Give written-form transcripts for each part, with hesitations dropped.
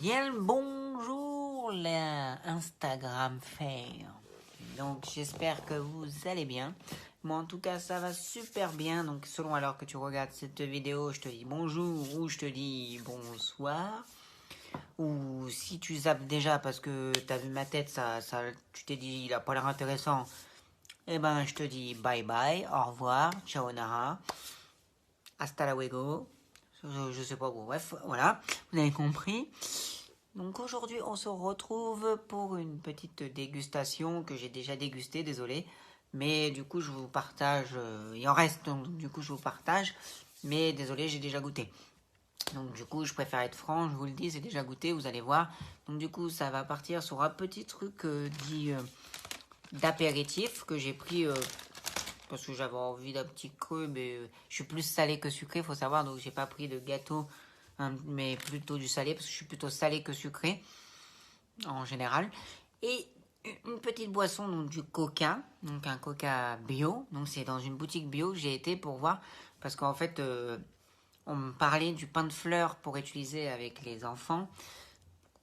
Bien le bonjour, la Instagram Fair. Donc j'espère que vous allez bien. Moi en tout cas ça va super bien. Donc selon alors que tu regardes cette vidéo, je te dis bonjour ou je te dis bonsoir. Ou si tu zappes déjà parce que tu as vu ma tête, tu t'es dit il a pas l'air intéressant. Eh ben je te dis bye bye, au revoir, ciao Nara, hasta luego. Je sais pas, bon bref, voilà, vous avez compris. Donc aujourd'hui, on se retrouve pour une petite dégustation que j'ai déjà dégustée, désolé. Mais du coup, je vous partage. Il en reste, donc du coup, je vous partage. Mais désolé, j'ai déjà goûté. Donc du coup, je préfère être franc, je vous le dis, c'est déjà goûté, vous allez voir. Donc du coup, ça va partir sur un petit truc dit d'apéritif que j'ai pris parce que j'avais envie d'un petit creux, mais je suis plus salé que sucré, faut savoir. Donc j'ai pas pris de gâteau, hein, mais plutôt du salé parce que je suis plutôt salé que sucré en général. Et une petite boisson, donc du coca, donc un coca bio. Donc c'est dans une boutique bio que j'ai été pour voir, parce qu'en fait, on me parlait du pain de fleurs pour utiliser avec les enfants,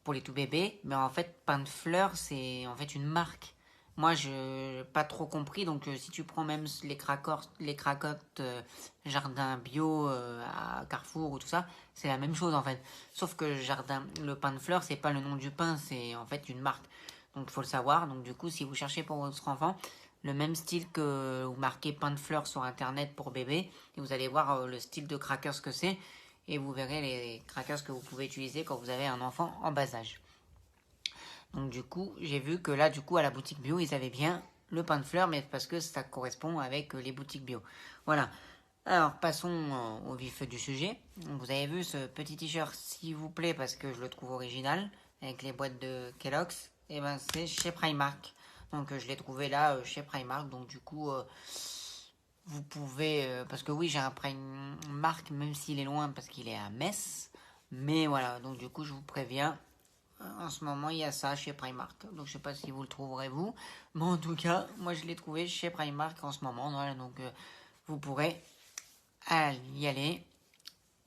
pour les tout bébés, mais en fait, pain de fleurs, c'est en fait une marque. Moi, je n'ai pas trop compris, donc si tu prends même les cracottes jardin bio à Carrefour ou tout ça, c'est la même chose en fait. Sauf que le pain de fleurs, c'est pas le nom du pain, c'est en fait une marque. Donc il faut le savoir. Donc du coup, si vous cherchez pour votre enfant le même style que vous marquez pain de fleurs sur internet pour bébé, et vous allez voir le style de crackers que c'est, et vous verrez les crackers que vous pouvez utiliser quand vous avez un enfant en bas âge. Donc du coup, j'ai vu que là, du coup, à la boutique bio, ils avaient bien le pain de fleurs, mais parce que ça correspond avec les boutiques bio. Voilà. Alors, passons au vif du sujet. Donc, vous avez vu ce petit t-shirt, s'il vous plaît, parce que je le trouve original, avec les boîtes de Kellogg's. Et ben, c'est chez Primark. Donc, je l'ai trouvé là, chez Primark. Donc, du coup, vous pouvez... parce que oui, j'ai un Primark, même s'il est loin, parce qu'il est à Metz. Mais voilà, donc du coup, je vous préviens, en ce moment, il y a ça chez Primark. Donc, je sais pas si vous le trouverez vous. Mais en tout cas, moi, je l'ai trouvé chez Primark en ce moment. Voilà, donc, vous pourrez y aller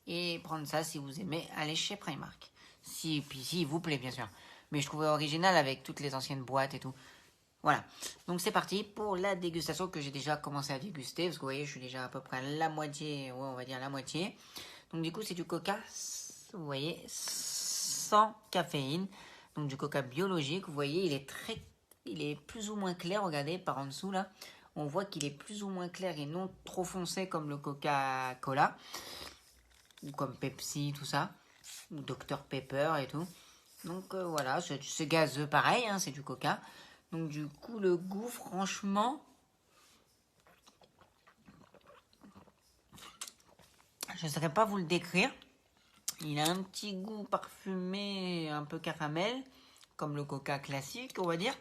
et prendre ça si vous aimez aller chez Primark. Puis s'il vous plaît, bien sûr. Mais je trouvais original avec toutes les anciennes boîtes et tout. Voilà. Donc, c'est parti pour la dégustation que j'ai déjà commencé à déguster. Parce que vous voyez, je suis déjà à peu près à la moitié. Ouais, on va dire la moitié. Donc, du coup, c'est du coca, vous voyez, sans caféine. Donc du coca biologique, vous voyez, il est plus ou moins clair, regardez par en dessous là. On voit qu'il est plus ou moins clair et non trop foncé comme le Coca-Cola. Ou comme Pepsi, tout ça. Ou Dr Pepper et tout. Donc voilà, c'est gazeux pareil, hein, c'est du coca. Donc du coup, le goût, franchement, je ne saurais pas vous le décrire. Il a un petit goût parfumé, un peu caramel, comme le coca classique, on va dire.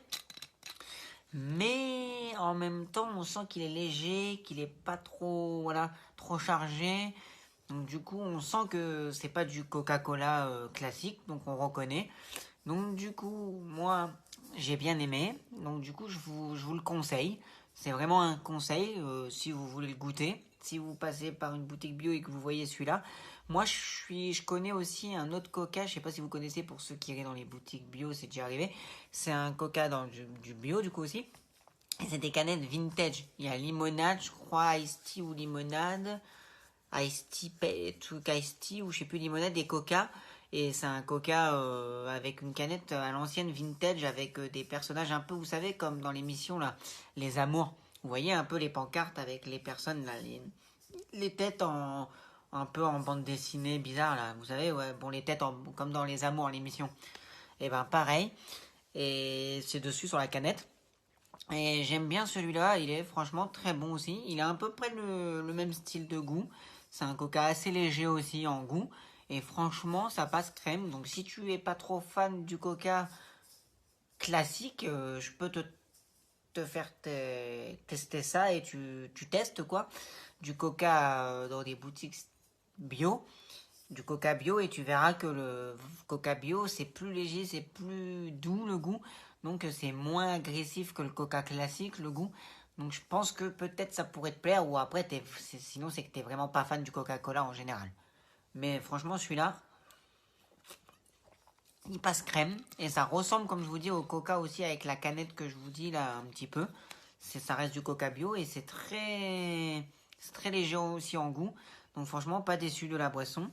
Mais en même temps, on sent qu'il est léger, qu'il est pas trop, voilà, trop chargé. Donc du coup, on sent que c'est pas du Coca-Cola classique, donc on reconnaît. Donc du coup, moi, j'ai bien aimé. Donc du coup, je vous le conseille. C'est vraiment un conseil si vous voulez le goûter. Si vous passez par une boutique bio et que vous voyez celui-là. Moi, je connais aussi un autre coca. Je sais pas si vous connaissez, pour ceux qui iraient dans les boutiques bio, c'est déjà arrivé. C'est un coca dans du bio, du coup aussi. Et c'est des canettes vintage. Il y a limonade, je crois, iced tea ou limonade. Iced tea, truc iced tea ou je sais plus, limonade et coca. Et c'est un coca avec une canette à l'ancienne vintage avec des personnages un peu, vous savez, comme dans l'émission là, Les Amours. Vous voyez un peu les pancartes avec les personnes là, les têtes un peu en bande dessinée bizarre là. Vous savez, ouais, bon, les têtes comme dans Les Amours, l'émission. Et ben pareil. Et c'est dessus sur la canette. Et j'aime bien celui-là, il est franchement très bon aussi. Il a à peu près le même style de goût. C'est un coca assez léger aussi en goût. Et franchement, ça passe crème. Donc si tu es pas trop fan du coca classique, je peux te faire tester ça et tu testes quoi. Du coca dans des boutiques bio. Du coca bio et tu verras que le coca bio c'est plus léger, c'est plus doux le goût. Donc c'est moins agressif que le coca classique le goût. Donc je pense que peut-être ça pourrait te plaire ou après sinon c'est que t'es vraiment pas fan du Coca-Cola en général. Mais franchement celui-là, il passe crème. Et ça ressemble, comme je vous dis, au coca aussi avec la canette que je vous dis là un petit peu. Ça reste du coca bio et c'est très léger aussi en goût. Donc franchement, pas déçu de la boisson.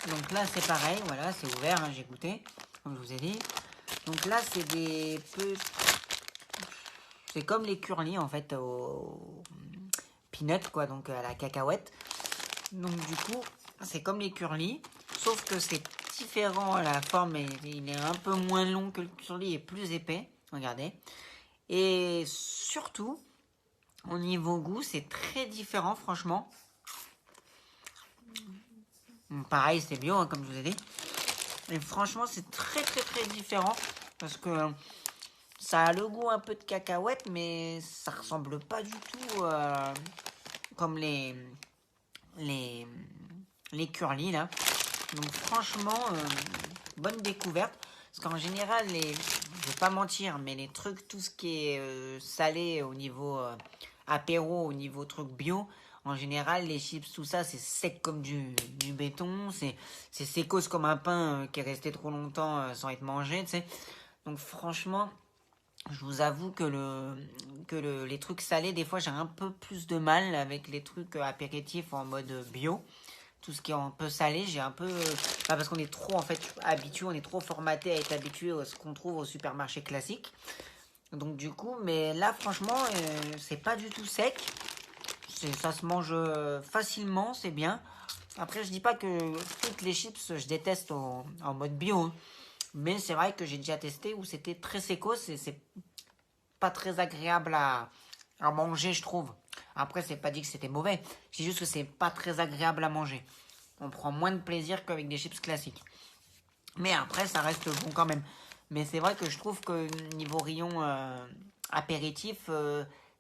Donc là, c'est pareil, voilà, c'est ouvert, hein, j'ai goûté, comme je vous ai dit. Donc là, c'est des peu... C'est comme les curlis, en fait, au peanut, quoi, donc à la cacahuète. Donc du coup, c'est comme les curlis, sauf que c'est différent à la forme, il est un peu moins long que le curly et plus épais, regardez. Et surtout, au niveau goût, c'est très différent, franchement. Pareil, c'est bio, hein, comme je vous ai dit. Et franchement, c'est très différent. Parce que ça a le goût un peu de cacahuète, mais ça ressemble pas du tout comme les curly, là. Donc franchement, bonne découverte. Parce qu'en général, je vais pas mentir, mais les trucs, tout ce qui est salé au niveau apéro, au niveau truc bio, en général, les chips, tout ça, c'est sec comme du béton. C'est sécose comme un pain qui est resté trop longtemps sans être mangé, tu sais. Donc franchement, je vous avoue que les trucs salés, des fois, j'ai un peu plus de mal avec les trucs apéritifs en mode bio. Tout ce qui est un peu salé, j'ai un peu... parce qu'on est trop, en fait, habitué, on est trop formaté à être habitué à ce qu'on trouve au supermarché classique. Donc du coup, mais là, franchement, c'est pas du tout sec. Ça se mange facilement, c'est bien. Après, je dis pas que toutes les chips, je déteste en mode bio, hein. Mais c'est vrai que j'ai déjà testé où c'était très sécos et c'est pas très agréable à manger, je trouve. Après, c'est pas dit que c'était mauvais. C'est juste que c'est pas très agréable à manger. On prend moins de plaisir qu'avec des chips classiques. Mais après, ça reste bon quand même. Mais c'est vrai que je trouve que niveau rayon apéritif,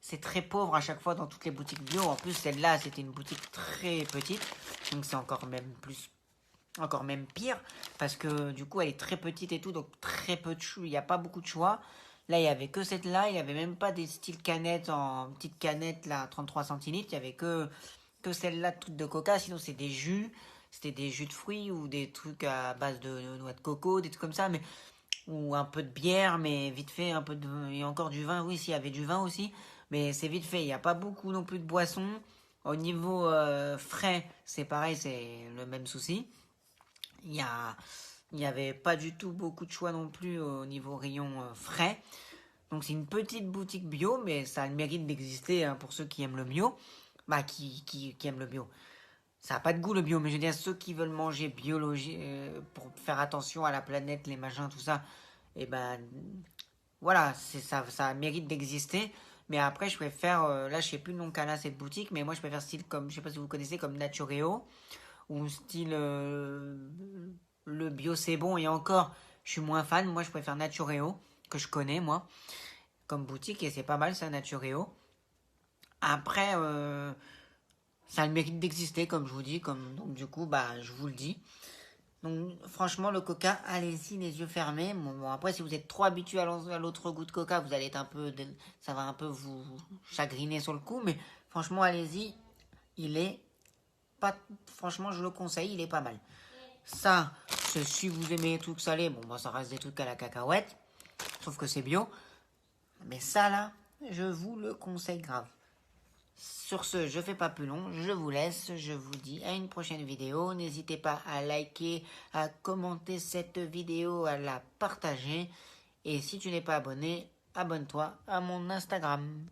c'est très pauvre à chaque fois dans toutes les boutiques bio. En plus, celle-là, c'était une boutique très petite. Donc c'est encore même pire. Parce que du coup, elle est très petite et tout. Donc très peu de choix. Il n'y a pas beaucoup de choix. Là, il n'y avait que cette-là. Il n'y avait même pas des styles canettes en petite canette, là, 33 centilitres. Il n'y avait que celle-là, toute de coca. Sinon, c'est des jus. C'était des jus de fruits ou des trucs à base de noix de coco, des trucs comme ça. Mais ou un peu de bière, mais vite fait, un peu de... Et encore du vin, oui, s'il y avait du vin aussi. Mais c'est vite fait. Il n'y a pas beaucoup non plus de boissons. Au niveau frais, c'est pareil, c'est le même souci. Il y a... Il n'y avait pas du tout beaucoup de choix non plus au niveau rayon frais. Donc c'est une petite boutique bio, mais ça a le mérite d'exister hein, pour ceux qui aiment le bio. Bah, qui aiment le bio. Ça n'a pas de goût le bio, mais je veux dire, ceux qui veulent manger biologique, pour faire attention à la planète, les machins, tout ça, et ben voilà, ça mérite d'exister. Mais après, je préfère, là, je sais plus le nom qu'a là cette boutique, mais moi, je préfère style comme, je sais pas si vous connaissez, comme Natureo, ou style le bio c'est bon, et encore, je suis moins fan. Moi, je préfère Natureo, que je connais, moi, comme boutique, et c'est pas mal ça, Natureo. Après, ça a le mérite d'exister, comme je vous dis, donc du coup, bah, je vous le dis. Donc, franchement, le coca, allez-y, les yeux fermés. Bon, après, si vous êtes trop habitué à l'autre goût de coca, vous allez être ça va un peu vous chagriner sur le coup, mais franchement, allez-y, il est pas, franchement, je le conseille, il est pas mal. Ça, si vous aimez les trucs salés, bon, bah, ça reste des trucs à la cacahuète, sauf que c'est bio. Mais ça, là, je vous le conseille grave. Sur ce, je fais pas plus long, je vous laisse, je vous dis à une prochaine vidéo. N'hésitez pas à liker, à commenter cette vidéo, à la partager. Et si tu n'es pas abonné, abonne-toi à mon Instagram.